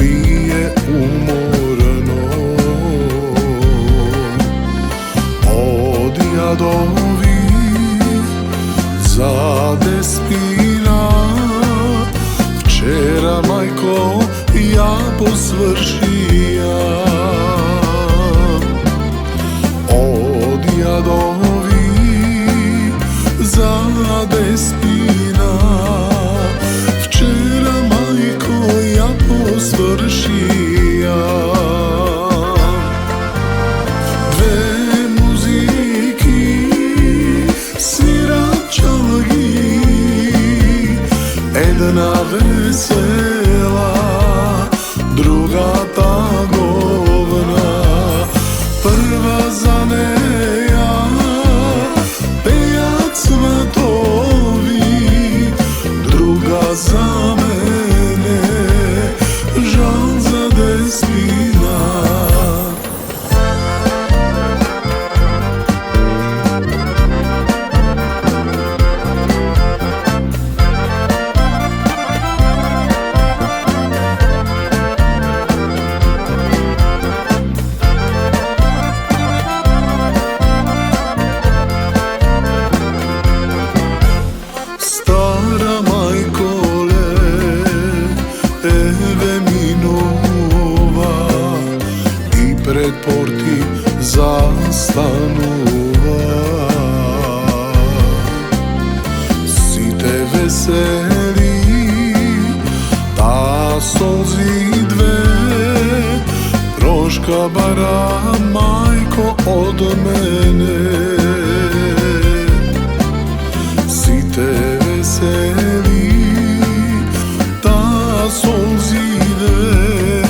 nije umorno. Od jadovi zade spina, včera majko ja posvršija. Od jadovi zade spina, včera majko ja posvršija. Dve muziki svirat čalgi, jedna vesela, druga tagovna. Prva za neja pejat svatovi, druga za mene žal za Despina. Pred porti zastanuva, si te veseli, ta solzi dve, proška bara majko od mene. Si te veseli, ta solzi dve,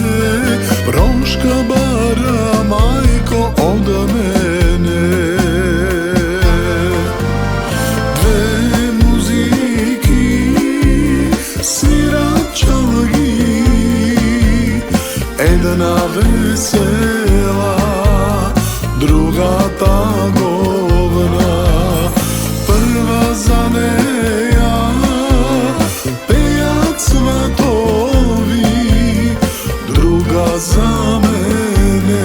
proška bara majko od mene. Dve muziki svirat čalgi, jedna vesela, druga tagovna. Prva za neja pejat svatovi, druga za mene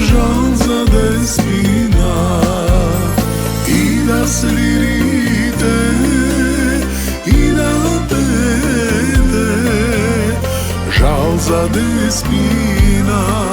žal za Despina. I da svirite i da pete, žal za Despina.